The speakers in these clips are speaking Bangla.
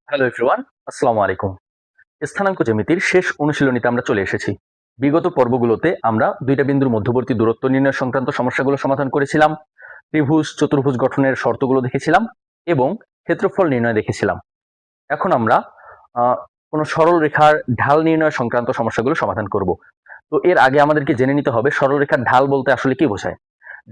হ্যালো এভরিওয়ান, আসসালামু আলাইকুম। স্থানাঙ্ক জ্যামিতির শেষ অনুশীলনীতে আমরা চলে এসেছি। বিগত পর্বগুলোতে আমরা দুইটা বিন্দুর মধ্যবর্তী দূরত্ব নির্ণয় সংক্রান্ত সমস্যাগুলো সমাধান করেছিলাম, ত্রিভুজ চতুর্ভুজ গঠনের শর্তগুলো দেখেছিলাম এবং ক্ষেত্রফল নির্ণয় দেখেছিলাম। এখন আমরা কোনো সরল রেখার ঢাল নির্ণয় সংক্রান্ত সমস্যাগুলো সমাধান করব। তো এর আগে আমাদেরকে জেনে নিতে হবে সরল রেখার ঢাল বলতে আসলে কি বোঝায়।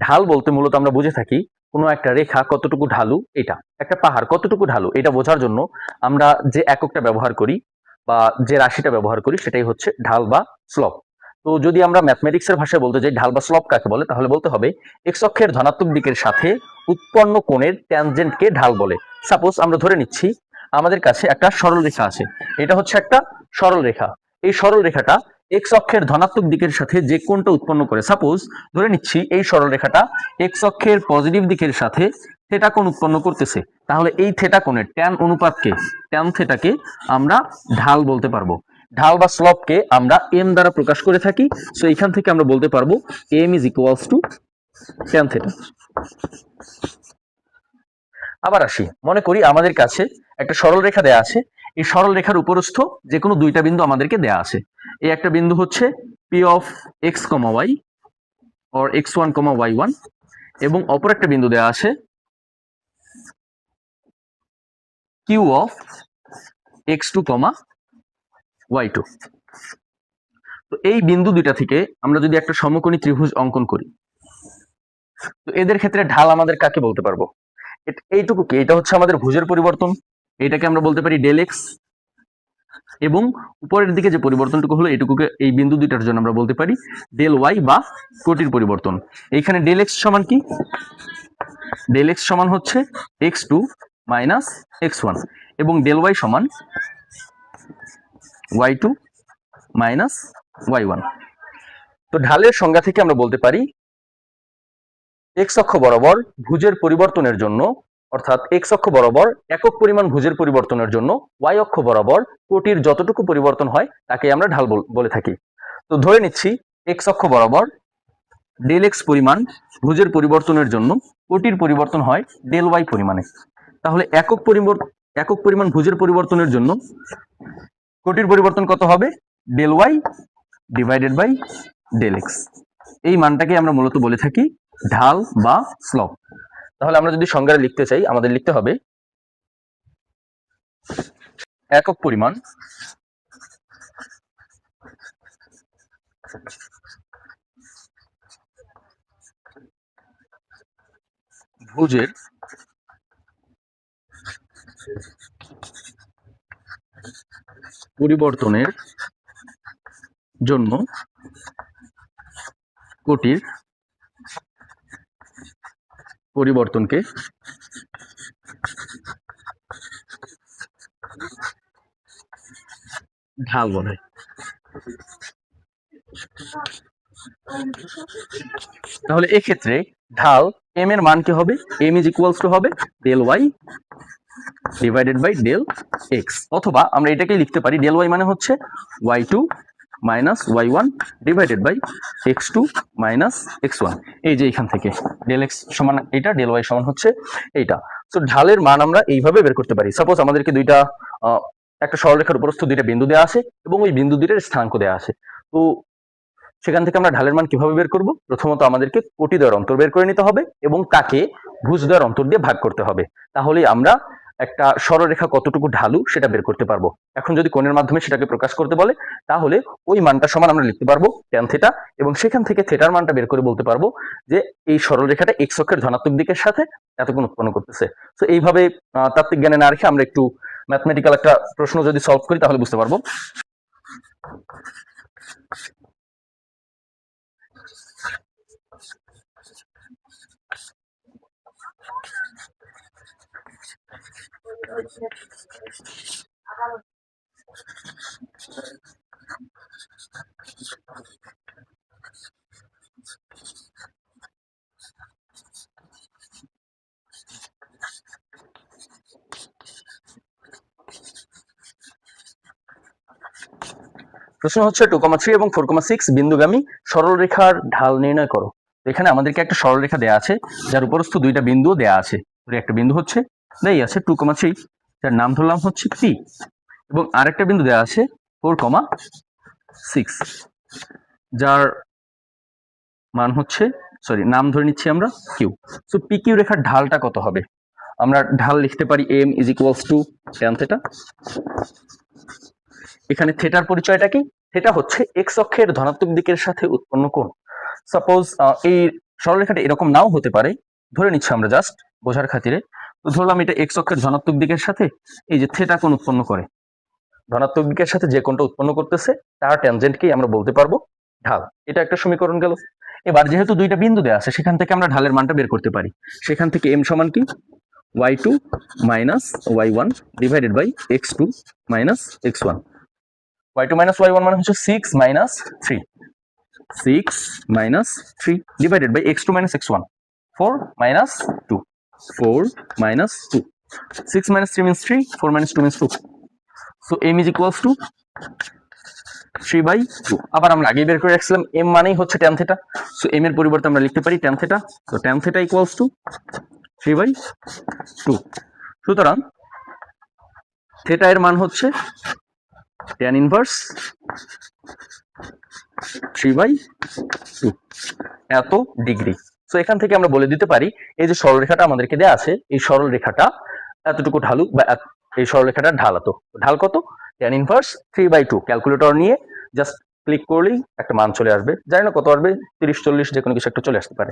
ঢাল বলতে মূলত আমরা বুঝে থাকি কোনো একটা রেখা কতটুকু ঢালু, এটা একটা পাহাড় কতটুকু ঢালু এটা বোঝার জন্য আমরা যে এককটা ব্যবহার করি বা যে রাশিটা ব্যবহার করি সেটাই হচ্ছে ঢাল বা স্লপ। তো যদি আমরা ম্যাথমেটিক্সের ভাষায় বলতে যাই ঢাল বা স্লপ কাকে বলে, তাহলে বলতে হবে এক্স অক্ষের ধনাত্মক দিকের সাথে উৎপন্ন কোণের ট্যানজেন্টকে ঢাল বলে। সাপোজ আমরা ধরে নিচ্ছি আমাদের কাছে একটা সরল রেখা আছে, এটা হচ্ছে একটা সরল রেখা। এই সরল রেখাটা এক্স অক্ষের ধনাত্মক দিকের সাথে যে কোণটা উৎপন্ন করে, সাপোজ ধরে নিচ্ছি এই সরল রেখাটা এক্স অক্ষের পজিটিভ দিকের সাথে থেটা কোণ উৎপন্ন করতেছে, তাহলে এই থেটা কোণের ট্যান অনুপাতকে, ট্যান থেটাকে আমরা ঢাল বলতে পারবো। ঢাল বা স্লপকে আমরা এম দ্বারা প্রকাশ করে থাকি। সো এখান থেকে আমরা বলতে পারবো M is equals to tan theta. আবার আসি, মনে করি আমাদের কাছে একটা সরল রেখা দেয়া আছে, এই সরল রেখার উপরস্থ যে কোনো দুইটা বিন্দু আমাদেরকে দেয়া আছে। এই একটা বিন্দু হচ্ছে P of X comma Y or X one comma Y one, এবং অপর একটা বিন্দু দেয়া আছে Q of X two comma Y two. তো এই বিন্দু দুইটা থেকে আমরা যদি একটা সমকোণী ত্রিভুজ অঙ্কন করি, তো এদের ক্ষেত্রে ঢাল আমাদের কাকে বলতে পারবো? এইটুকু কি, এটা হচ্ছে আমাদের ভুজের পরিবর্তন, এটাকে আমরা বলতে পারি ডেল এক্স, এবং উপরের দিকে যে পরিবর্তনটুকু হলো এটুকুকে এই বিন্দু দুইটার জন্য আমরা বলতে পারি ডেল ওয়াই বা কোটির পরিবর্তন। এইখানে ডেল এক্স সমান কি? ডেল এক্স সমান হচ্ছে X two minus X one, এবং ডেল ওয়াই সমান Y two minus Y one. তো ঢালের সংজ্ঞা থেকে আমরা বলতে পারি এক্স অক্ষ বরাবর ভুজের পরিবর্তনের জন্য, অর্থাৎ এক্স অক্ষ বরাবর একক পরিমাণ ভুজের পরিবর্তনের জন্য ওয়াই অক্ষ বরাবর কোটির যতটুকু পরিবর্তন হয় তাকে আমরা ঢাল বলে থাকি। তো ধরে নিচ্ছি এক্স অক্ষ বরাবর ডেল এক্স পরিমাণ ভুজের পরিবর্তনের জন্য কোটির পরিবর্তন হয় ডেল ওয়াই পরিমাণে, তাহলে একক পরিমাণ ভুজের পরিবর্তনের জন্য কোটির পরিবর্তন কত হবে? Del Y divided by del X. এই মানটাকে আমরা মূলত বলে থাকি ঢাল বা স্লপ। তাহলে আমরা যদি সংজ্ঞাটা লিখতে চাই, আমাদের লিখতে হবে একক পরিমাণ ভুজের পরিবর্তনের জন্য কোটির পরিবর্তনকে ঢাল বলে। তাহলে এক্ষেত্রে ঢাল এম এর মান কি হবে? এম ইজ ইকুয়ালস টু হবে del Y divided by del X, অথবা আমরা এটাকেই লিখতে পারি ডেল ওয়াই মানে হচ্ছে Y two minus Y one divided by X two minus X one. এই যে এখান থেকে ডেল এক্স সমান এইটা, ডেল ওয়াই সমান হচ্ছে এইটা। তো ঢালের মান আমরা এইভাবে বের করতে পারি। সাপোজ আমাদেরকে দুইটা একটা সরলরেখার উপরস্থ দুইটা বিন্দু দেওয়া আছে এবং ওই বিন্দু দুইটার স্থানাঙ্ক দেওয়া আছে। তো সেখান থেকে আমরা ঢালের মান কিভাবে বের করব? প্রথমত আমাদেরকে কোটি দ্বয়ের অন্তর বের করে নিতে হবে এবং তাকে ভুজ দ্বয়ের অন্তর দিয়ে ভাগ করতে হবে, তাহলেই আমরা একটা সরলরেখা কতটুকু ঢালু সেটা বের করতে পারবো। এখন যদি কোণের মাধ্যমে সেটাকে প্রকাশ করতে বলে, তাহলে ওই মানটা সমান আমরা লিখতে পারবো ট্যান থিটা, এবং সেখান থেকে থিটার মানটা বের করে বলতে পারবো যে এই সরলরেখাটা এক্স অক্ষের ধনাত্মক দিকের সাথে এত কোণ উৎপন্ন করতেছে। তো এইভাবে তাত্ত্বিক জ্ঞানে না রেখে আমরা একটু ম্যাথমেটিক্যাল একটা প্রশ্ন যদি সলভ করি তাহলে বুঝতে পারবো। প্রশ্ন হচ্ছে 2,3 এবং 4,6 বিন্দুগামী সরলরেখার ঢাল নির্ণয় করো। এখানে আমাদেরকে একটা সরলরেখা দেয়া আছে যার উপরস্থ দুইটা বিন্দু দেয়া আছে। একটা বিন্দু হচ্ছে দেই আছে 2,3, যার নাম ধরলাম হচ্ছে পি, এবং আরেকটা বিন্দু দেওয়া আছে 4,6, যার মান হচ্ছে নাম ধরে নিচ্ছি আমরা কিউ। সো পি কিউ রেখার ঢালটা কত হবে? আমরা ঢাল লিখতে পারি M is equals to tan theta. এখানে থেটার পরিচয়টা কি? থেটা হচ্ছে এক্স অক্ষের ধনাত্মক দিকের সাথে উৎপন্ন কোণ। সাপোজ এই সরলরেখাটা এরকম নাও হতে পারে, ধরে নিচ্ছি আমরা জাস্ট বোঝার খাতিরে। তো ধরলাম এটা এক্স অক্ষের ধনাত্মক দিকের সাথে এই যে থেটা কোণ উৎপন্ন করে, ধনাত্মক দিকের সাথে যে কোণটা উৎপন্ন করতেছে তার ট্যানজেন্টকেই আমরা বলতে পারবো ঢাল। এটা একটা সমীকরণ গেল। এবার যেহেতু দুইটা বিন্দু দেওয়া আছে, সেখান থেকে আমরা ঢালের মানটা বের করতে পারি। সেখান থেকে এম সমান কি? y2 minus y1 divided by x2 minus x1। y2 minus y1 মানে হচ্ছে 6 minus 3, 6 minus 3 divided by x2 minus x1, 4 minus 2, 4 minus 2, 6 minus 3 means 3, 4 minus 2 means 2. So m is equals to 3/2। আবার আমরা আগে বের করে রাখছিলাম m মানেই হচ্ছে tan theta, সো m এর পরিবর্তে আমরা লিখতে পারি tan theta। So tan theta equals to 3/2। সুতরাং থিটা এর মান হচ্ছে tan ইনভার্স 3/2 এত ডিগ্রি। সো এখান থেকে আমরা বলে দিতে পারি এই যে সরলরেখাটা আমাদেরকে দেয়া আছে, এই সরলরেখাটা এতটুকু ঢালু, বা এই সরলরেখাটার ঢাল এত। ঢাল কত? tan inverse 3/2। ক্যালকুলেটর নিয়ে জাস্ট ক্লিক করলেই একটা মান চলে আসবে, জানি না কত আসবে, 30 40 যে কোনো কিছু একটা চলে আসতে পারে।